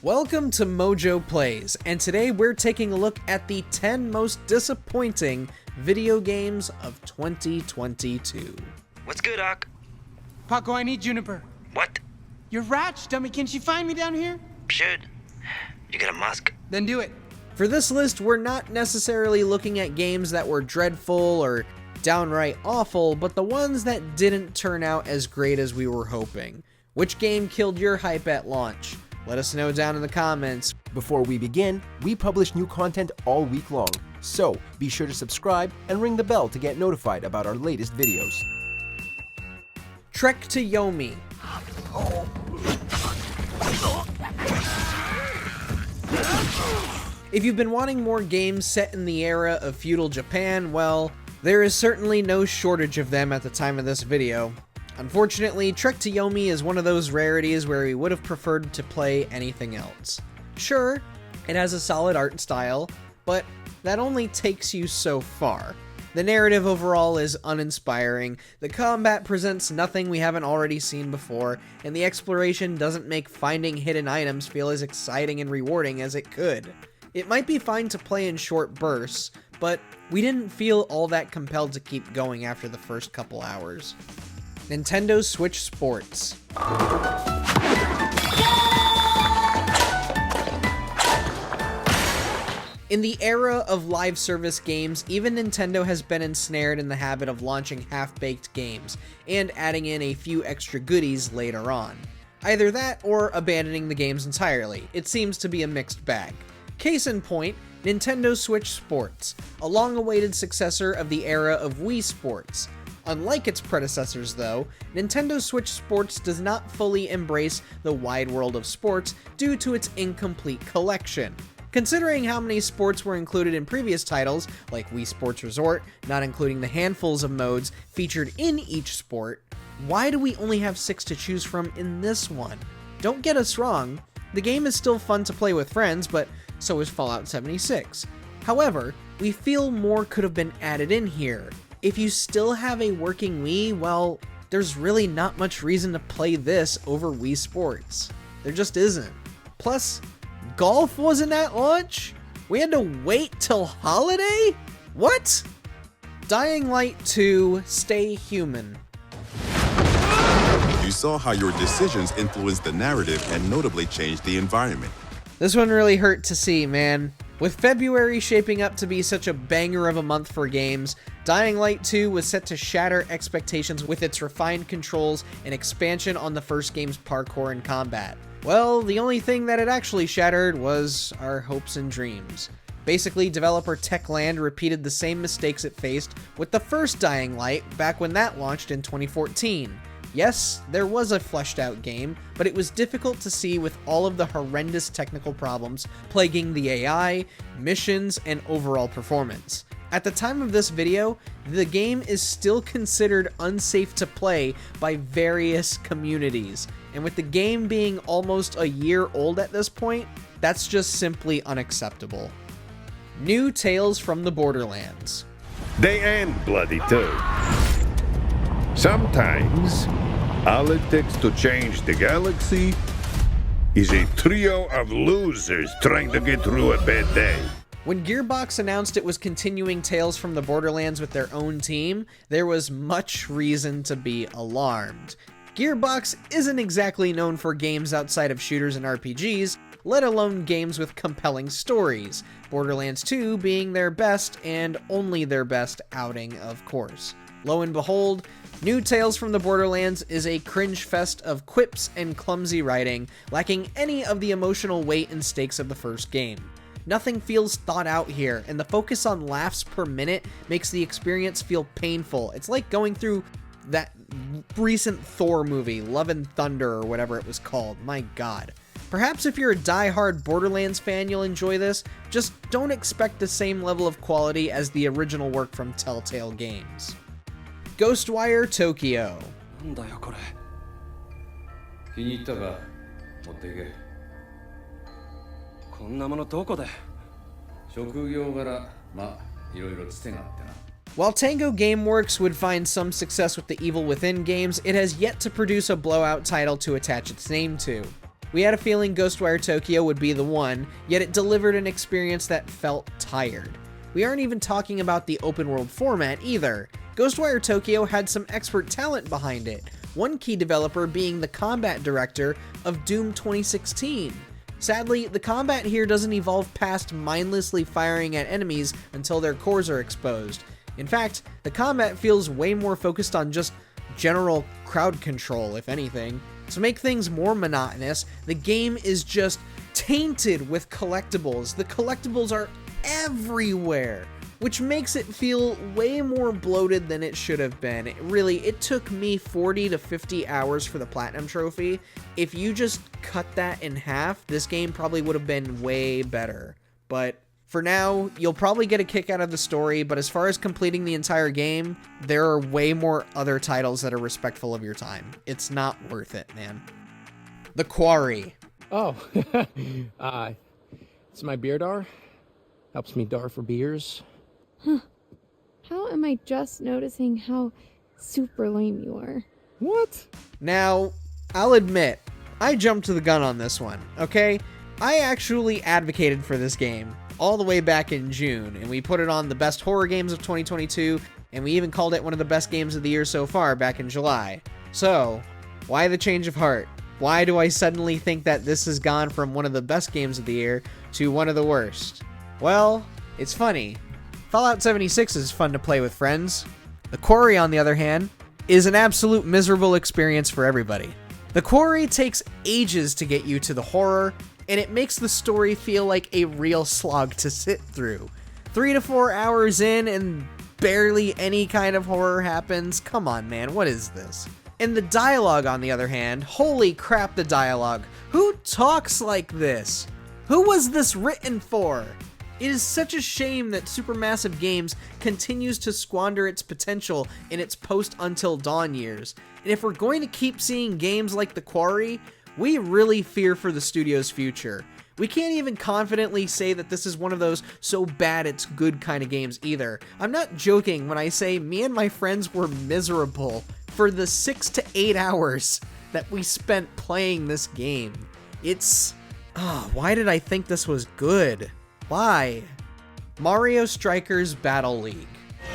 Welcome to MojoPlays, and today we're taking a look at the 10 most disappointing video games of 2022. What's good, Ock? Paco, I need Juniper. What? Your Ratch, dummy, can she find me down here? Should. You got a musk? Then do it. For this list, we're not necessarily looking at games that were dreadful or downright awful, but the ones that didn't turn out as great as we were hoping. Which game killed your hype at launch? Let us know down in the comments. Before we begin, we publish new content all week long, so be sure to subscribe and ring the bell to get notified about our latest videos. Trek to Yomi. If you've been wanting more games set in the era of feudal Japan, well, there is certainly no shortage of them at the time of this video. Unfortunately, Trek to Yomi is one of those rarities where we would have preferred to play anything else. Sure, it has a solid art style, but that only takes you so far. The narrative overall is uninspiring, the combat presents nothing we haven't already seen before, and the exploration doesn't make finding hidden items feel as exciting and rewarding as it could. It might be fine to play in short bursts, but we didn't feel all that compelled to keep going after the first couple hours. Nintendo Switch Sports. In the era of live service games, even Nintendo has been ensnared in the habit of launching half-baked games, and adding in a few extra goodies later on. Either that, or abandoning the games entirely. It seems to be a mixed bag. Case in point, Nintendo Switch Sports, a long-awaited successor of the era of Wii Sports. Unlike its predecessors though, Nintendo Switch Sports does not fully embrace the wide world of sports due to its incomplete collection. Considering how many sports were included in previous titles, like Wii Sports Resort, not including the handfuls of modes featured in each sport, why do we only have 6 to choose from in this one? Don't get us wrong, the game is still fun to play with friends, but so is Fallout 76. However, we feel more could have been added in here. If you still have a working Wii, well, there's really not much reason to play this over Wii Sports. There just isn't. Plus, golf wasn't at launch? We had to wait till holiday? What? Dying Light 2, Stay Human. You saw how your decisions influenced the narrative and notably changed the environment. This one really hurt to see, man. With February shaping up to be such a banger of a month for games, Dying Light 2 was set to shatter expectations with its refined controls and expansion on the first game's parkour and combat. Well, the only thing that it actually shattered was our hopes and dreams. Basically, developer Techland repeated the same mistakes it faced with the first Dying Light back when that launched in 2014. Yes, there was a fleshed out game, but it was difficult to see with all of the horrendous technical problems plaguing the AI, missions, and overall performance. At the time of this video, the game is still considered unsafe to play by various communities, and with the game being almost a year old at this point, that's just simply unacceptable. New Tales from the Borderlands. They end bloody too. Sometimes, all it takes to change the galaxy is a trio of losers trying to get through a bad day. When Gearbox announced it was continuing Tales from the Borderlands with their own team, there was much reason to be alarmed. Gearbox isn't exactly known for games outside of shooters and RPGs, let alone games with compelling stories, Borderlands 2 being their best and only their best outing, of course. Lo and behold, New Tales from the Borderlands is a cringe fest of quips and clumsy writing, lacking any of the emotional weight and stakes of the first game. Nothing feels thought out here, and the focus on laughs per minute makes the experience feel painful. It's like going through that recent Thor movie, Love and Thunder or whatever it was called. My god. Perhaps if you're a die-hard Borderlands fan, you'll enjoy this. Just don't expect the same level of quality as the original work from Telltale Games. Ghostwire Tokyo. なんだよこれ。気に入ったか持っていけ。こんなものどこで。職業柄まあいろいろつてがあってな。 While Tango Gameworks would find some success with the Evil Within games, it has yet to produce a blowout title to attach its name to. We had a feeling Ghostwire Tokyo would be the one, yet it delivered an experience that felt tired. We aren't even talking about the open world format either. Ghostwire Tokyo had some expert talent behind it, one key developer being the combat director of Doom 2016. Sadly, the combat here doesn't evolve past mindlessly firing at enemies until their cores are exposed. In fact, the combat feels way more focused on just general crowd control, if anything. To make things more monotonous, the game is just tainted with collectibles. The collectibles are everywhere, which makes it feel way more bloated than it should have been. It took me 40 to 50 hours for the Platinum Trophy. If you just cut that in half, this game probably would have been way better. But for now, you'll probably get a kick out of the story, but as far as completing the entire game, there are way more other titles that are respectful of your time. It's not worth it, man. The Quarry. Oh, it's my beer dar. Helps me dar for beers. How am I just noticing how super lame you are? What? Now, I'll admit, I jumped to the gun on this one, okay? I actually advocated for this game all the way back in June, and we put it on the best horror games of 2022, and we even called it one of the best games of the year so far back in July. So, why the change of heart? Why do I suddenly think that this has gone from one of the best games of the year to one of the worst? Well, it's funny. Fallout 76 is fun to play with friends. The Quarry, on the other hand, is an absolute miserable experience for everybody. The Quarry takes ages to get you to the horror, and it makes the story feel like a real slog to sit through. 3 to 4 hours in and barely any kind of horror happens. Come on, man, what is this? And the dialogue, on the other hand, holy crap, the dialogue. Who talks like this? Who was this written for? It is such a shame that Supermassive Games continues to squander its potential in its post-Until Dawn years. And if we're going to keep seeing games like The Quarry, we really fear for the studio's future. We can't even confidently say that this is one of those so bad it's good kind of games either. I'm not joking when I say me and my friends were miserable for the 6 to 8 hours that we spent playing this game. Why did I think this was good? Why? Mario Strikers Battle League.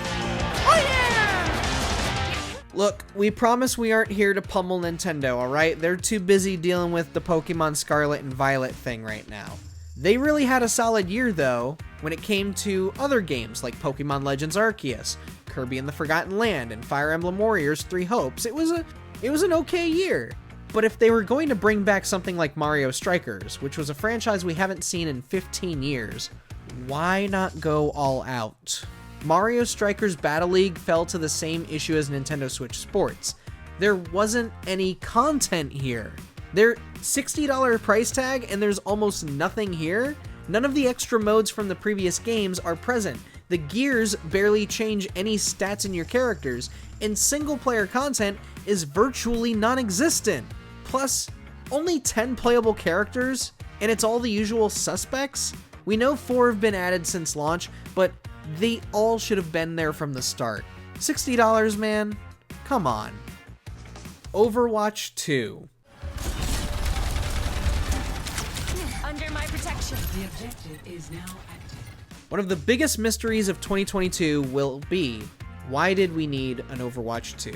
Oh yeah! Look, we promise we aren't here to pummel Nintendo, alright? They're too busy dealing with the Pokemon Scarlet and Violet thing right now. They really had a solid year, though, when it came to other games like Pokemon Legends Arceus, Kirby and the Forgotten Land, and Fire Emblem Warriors 3 Hopes. It was an okay year. But if they were going to bring back something like Mario Strikers, which was a franchise we haven't seen in 15 years, why not go all out? Mario Strikers Battle League fell to the same issue as Nintendo Switch Sports. There wasn't any content here. Their $60 price tag and there's almost nothing here. None of the extra modes from the previous games are present. The gears barely change any stats in your characters, and single-player content is virtually non-existent. Plus, only 10 playable characters, and it's all the usual suspects? We know 4 have been added since launch, but they all should have been there from the start. $60, man? Come on. Overwatch 2. Under my protection. The objective is now active. One of the biggest mysteries of 2022 will be, why did we need an Overwatch 2?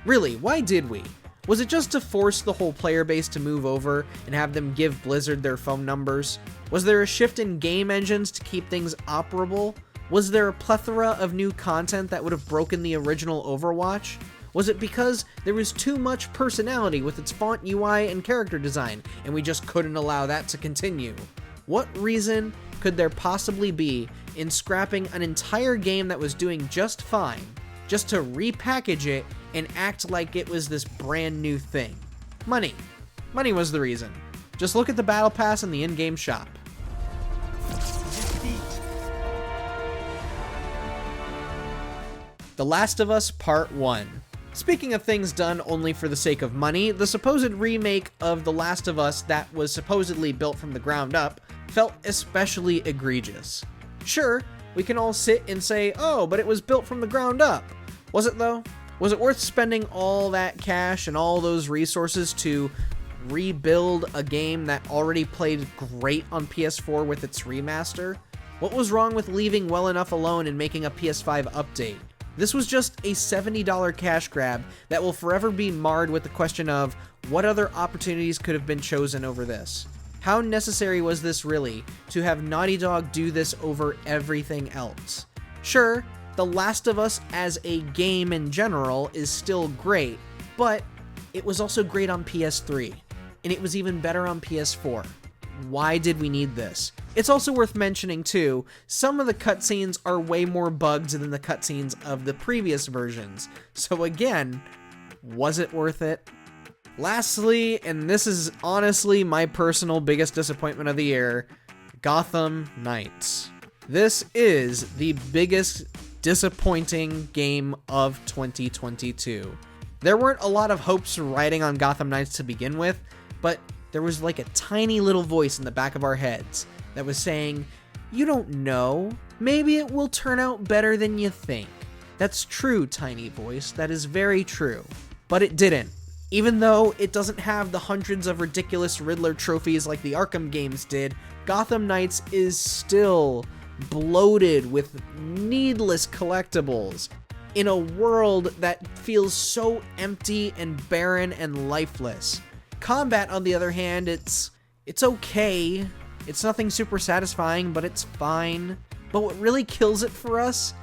Really, why did we? Was it just to force the whole player base to move over and have them give Blizzard their phone numbers? Was there a shift in game engines to keep things operable? Was there a plethora of new content that would have broken the original Overwatch? Was it because there was too much personality with its font UI and character design, and we just couldn't allow that to continue? What reason could there possibly be in scrapping an entire game that was doing just fine, just to repackage it and act like it was this brand new thing? Money. Money was the reason. Just look at the Battle Pass in the in-game shop. The Last of Us Part 1. Speaking of things done only for the sake of money, the supposed remake of The Last of Us that was supposedly built from the ground up felt especially egregious. Sure, we can all sit and say, oh, but it was built from the ground up. Was it though? Was it worth spending all that cash and all those resources to rebuild a game that already played great on PS4 with its remaster? What was wrong with leaving well enough alone and making a PS5 update? This was just a $70 cash grab that will forever be marred with the question of what other opportunities could have been chosen over this. How necessary was this really to have Naughty Dog do this over everything else? Sure, The Last of Us as a game in general is still great, but it was also great on PS3, and it was even better on PS4. Why did we need this? It's also worth mentioning too, some of the cutscenes are way more bugged than the cutscenes of the previous versions. So again, was it worth it? Lastly, and this is honestly my personal biggest disappointment of the year, Gotham Knights. This is the biggest disappointing game of 2022. There weren't a lot of hopes riding on Gotham Knights to begin with, but there was like a tiny little voice in the back of our heads that was saying, you don't know, maybe it will turn out better than you think. That's true, tiny voice, that is very true. But it didn't. Even though it doesn't have the hundreds of ridiculous Riddler trophies like the Arkham games did, Gotham Knights is still bloated with needless collectibles in a world that feels so empty and barren and lifeless. Combat, on the other hand, it's okay. It's nothing super satisfying, but it's fine. But what really kills it for us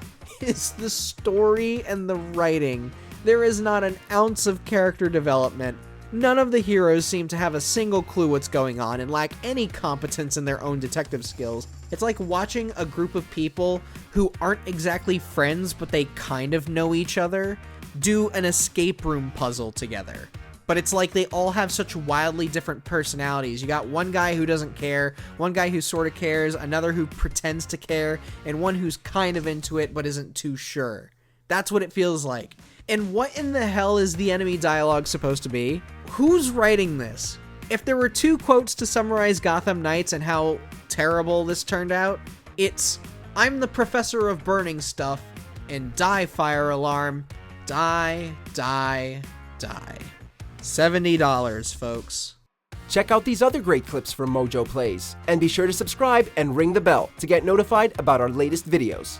is the story and the writing. There is not an ounce of character development. None of the heroes seem to have a single clue what's going on and lack any competence in their own detective skills. It's like watching a group of people who aren't exactly friends, but they kind of know each other, do an escape room puzzle together. But it's like they all have such wildly different personalities. You got one guy who doesn't care, one guy who sort of cares, another who pretends to care, and one who's kind of into it but isn't too sure. That's what it feels like. And what in the hell is the enemy dialogue supposed to be? Who's writing this? If there were two quotes to summarize Gotham Knights and how terrible this turned out, it's, I'm the professor of burning stuff, and die, fire alarm, die, die, die. $70, folks. Check out these other great clips from MojoPlays, and be sure to subscribe and ring the bell to get notified about our latest videos.